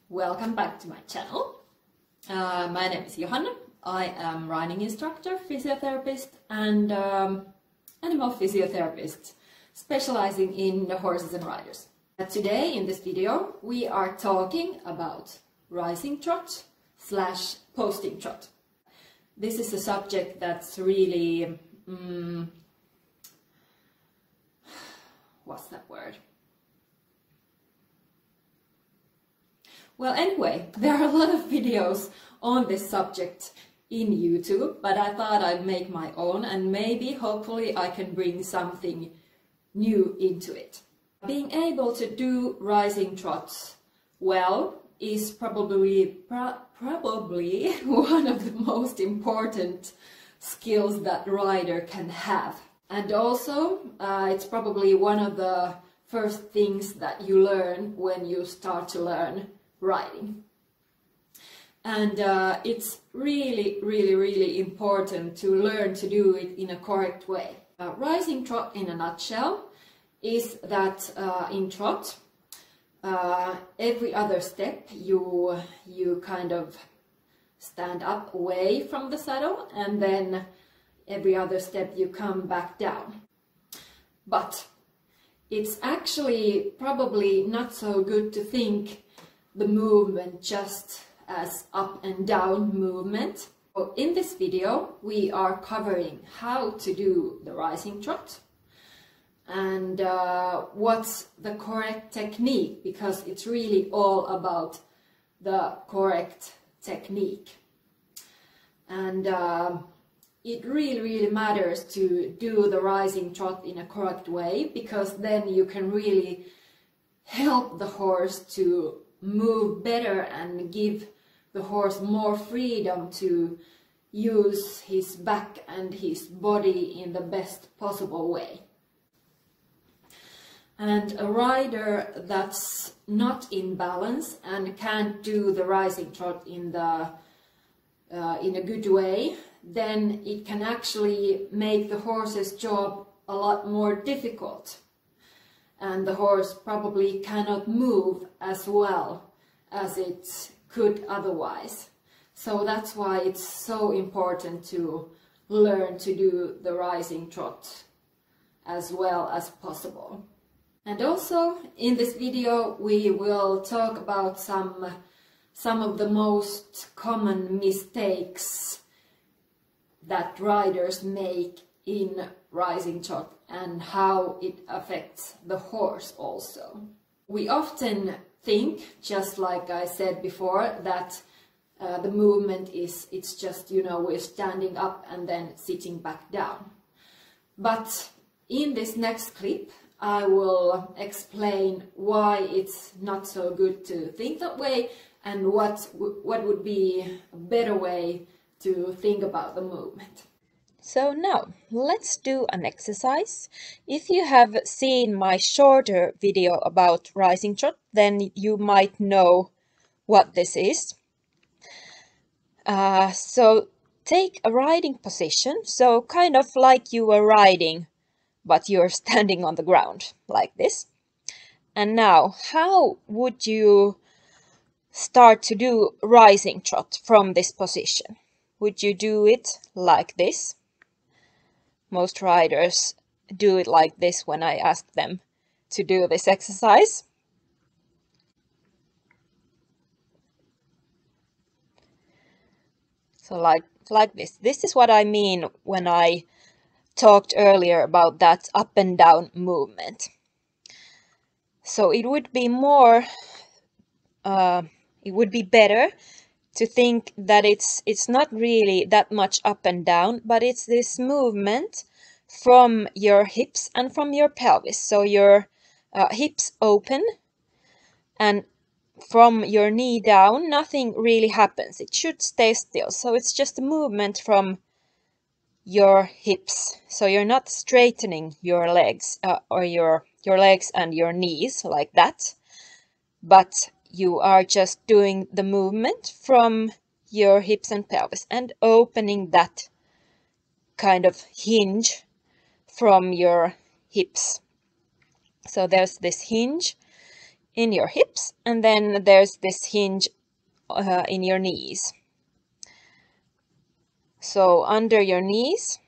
Welcome back to my channel. My name is Johanna. I am riding instructor, physiotherapist and animal physiotherapist specializing in the horses and riders. Today in this video we are talking about rising trot / posting trot. This is a subject that's really, what's that word? Well, anyway, there are a lot of videos on this subject in YouTube, but I thought I'd make my own and maybe, hopefully, I can bring something new into it. Being able to do rising trots well is probably one of the most important skills that rider can have. And also, it's probably one of the first things that you learn when you start to learn riding. And it's really important to learn to do it in a correct way. Rising trot in a nutshell is that in trot, every other step you kind of stand up away from the saddle, and then every other step you come back down. But it's actually probably not so good to think the movement just as up and down movement. So in this video we are covering how to do the rising trot and what's the correct technique, because it's really all about the correct technique. And it really matters to do the rising trot in a correct way, because then you can really help the horse to move better and give the horse more freedom to use his back and his body in the best possible way. And a rider that's not in balance and can't do the rising trot in a good way, then it can actually make the horse's job a lot more difficult. And the horse probably cannot move as well as it could otherwise. So that's why it's so important to learn to do the rising trot as well as possible. And also in this video we will talk about some of the most common mistakes that riders make in rising trot and how it affects the horse also. We often think, just like I said before, that the movement it's just, you know, we're standing up and then sitting back down. But in this next clip I will explain why it's not so good to think that way and what would be a better way to think about the movement. So now, let's do an exercise. If you have seen my shorter video about rising trot, then you might know what this is. So take a riding position, so kind of like you were riding, but you're standing on the ground, like this. And now, how would you start to do rising trot from this position? Would you do it like this? Most riders do it like this when I ask them to do this exercise. So like this. This is what I mean when I talked earlier about that up and down movement. So it would be better to think that it's not really that much up and down, but it's this movement from your hips and from your pelvis. So your hips open, and from your knee down, nothing really happens. It should stay still. So it's just a movement from your hips. So you're not straightening your legs or your legs and your knees like that, but you are just doing the movement from your hips and pelvis and opening that kind of hinge from your hips. So there's this hinge in your hips, and then there's this hinge in your knees. So under your knees,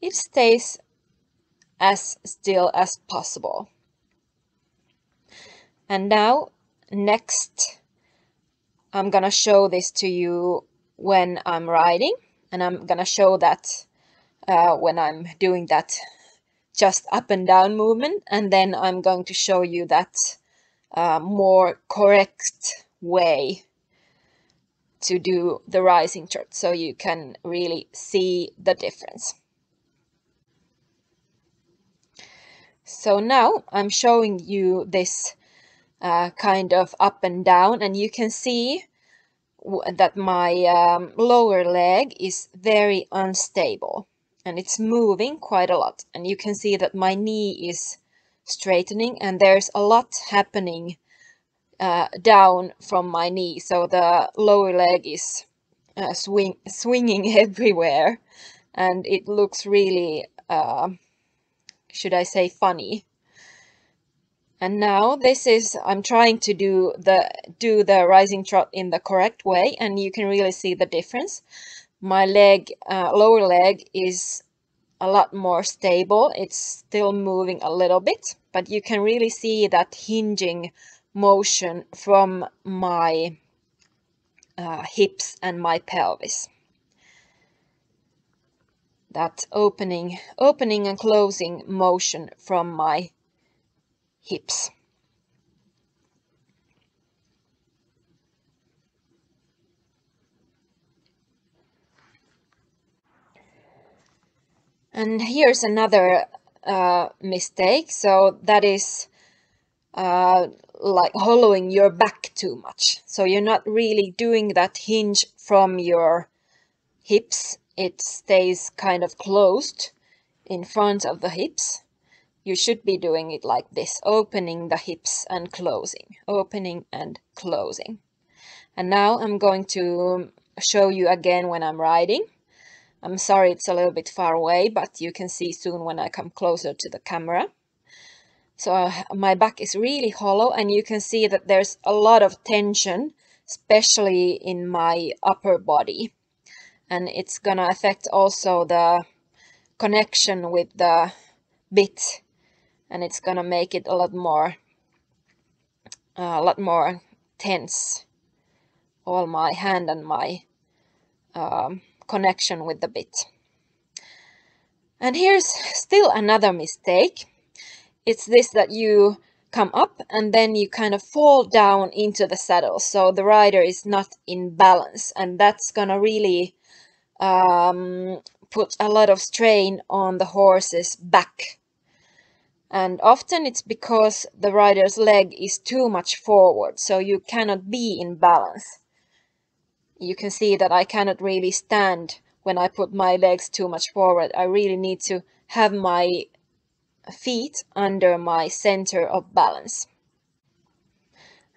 it stays as still as possible. And now, next, I'm gonna show this to you when I'm riding, and I'm gonna show that when I'm doing that just up and down movement, and then I'm going to show you that more correct way to do the rising trot, so you can really see the difference. So now I'm showing you this kind of up and down, and you can see that my lower leg is very unstable and it's moving quite a lot, and you can see that my knee is straightening and there's a lot happening down from my knee, so the lower leg is swinging everywhere, and it looks really should I say funny. And now this is, I'm trying to do the rising trot in the correct way, and you can really see the difference. My leg, lower leg, is a lot more stable. It's still moving a little bit, but you can really see that hinging motion from my hips and my pelvis. That opening and closing motion from my hips. And here's another mistake. So that is like hollowing your back too much. So you're not really doing that hinge from your hips. It stays kind of closed in front of the hips. You should be doing it like this, opening the hips and closing, opening and closing. And now I'm going to show you again when I'm riding. I'm sorry it's a little bit far away, but you can see soon when I come closer to the camera. So my back is really hollow, and you can see that there's a lot of tension, especially in my upper body. And it's gonna affect also the connection with the bit, and it's gonna make it a lot more tense. All my hand and my connection with the bit. And here's still another mistake. It's this, that you come up and then you kind of fall down into the saddle, so the rider is not in balance, and that's gonna really put a lot of strain on the horse's back. And often it's because the rider's leg is too much forward, so you cannot be in balance. You can see that I cannot really stand when I put my legs too much forward. I really need to have my feet under my center of balance.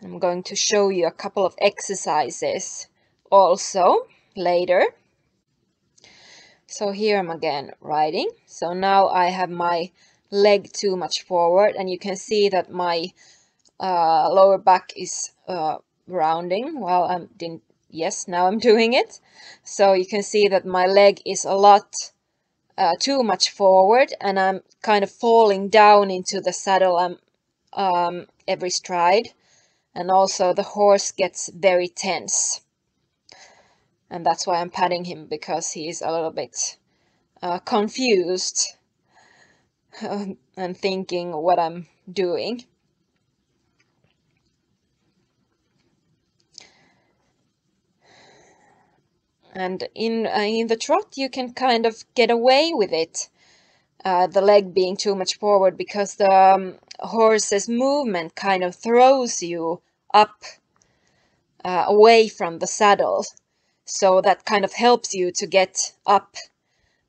I'm going to show you a couple of exercises also later. So here I'm again riding. So now I have my leg too much forward, and you can see that my lower back is rounding while I'm yes, now I'm doing it. So you can see that my leg is a lot too much forward, and I'm kind of falling down into the saddle every stride, and also the horse gets very tense, and that's why I'm patting him, because he's a little bit confused and thinking what I'm doing. And in the trot you can kind of get away with it, the leg being too much forward, because the horse's movement kind of throws you up away from the saddle. So that kind of helps you to get up,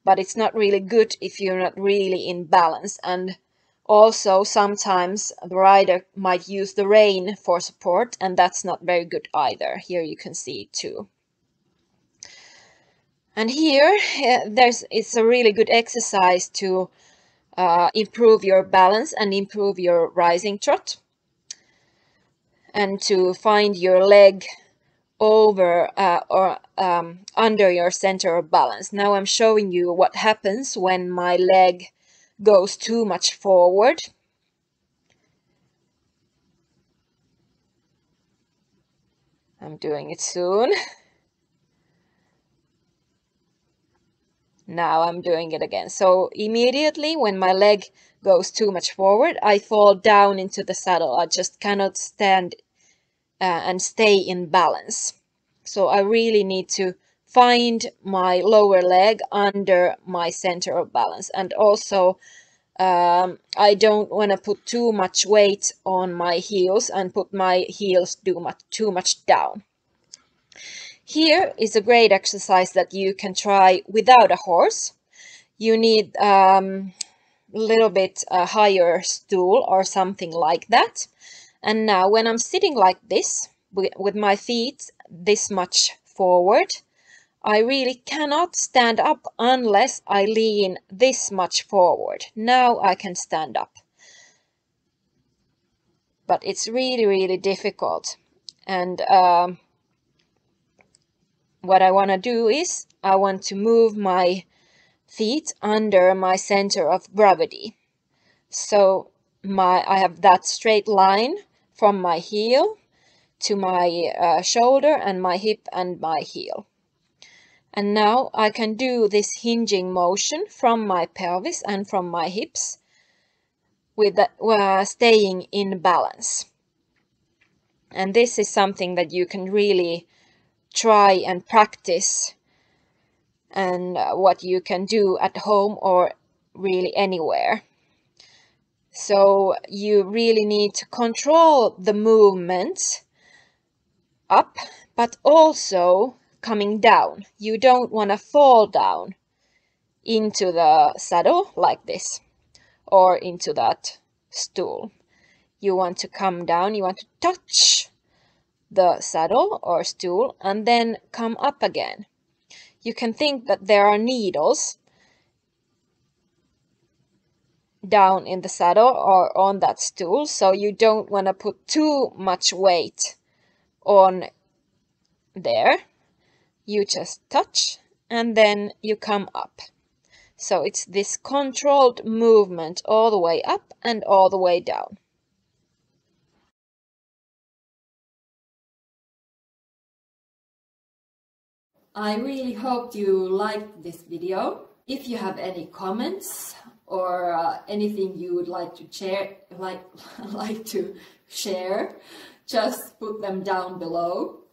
but it's not really good if you're not really in balance. And also sometimes the rider might use the rein for support, and that's not very good either. Here you can see it too. And here it's a really good exercise to improve your balance and improve your rising trot. and to find your leg over or under your center of balance. Now I'm showing you what happens when my leg goes too much forward. I'm doing it soon. Now I'm doing it again. So immediately when my leg goes too much forward, I fall down into the saddle. I just cannot stand and stay in balance. So I really need to find my lower leg under my center of balance. And also I don't want to put too much weight on my heels and put my heels too much down. Here is a great exercise that you can try without a horse. You need a little bit higher stool or something like that. And now when I'm sitting like this, with my feet this much forward, I really cannot stand up unless I lean this much forward. Now I can stand up. But it's really, really difficult. And what I want to do is I want to move my feet under my center of gravity. So I have that straight line from my heel to my shoulder and my hip and my heel. And now I can do this hinging motion from my pelvis and from my hips with staying in balance. And this is something that you can really try and practice, and what you can do at home or really anywhere. So you really need to control the movement up, but also coming down. You don't want to fall down into the saddle like this or into that stool. You want to come down, you want to touch the saddle or stool and then come up again. You can think that there are needles down in the saddle or on that stool, so you don't want to put too much weight on there. You just touch and then you come up. So it's this controlled movement all the way up and all the way down. I really hope you liked this video. If you have any comments or anything you would like to share, just put them down below.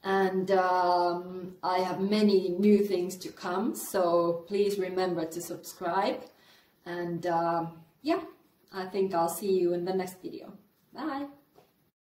And I have many new things to come, so please remember to subscribe. And yeah, I think I'll see you in the next video. Bye!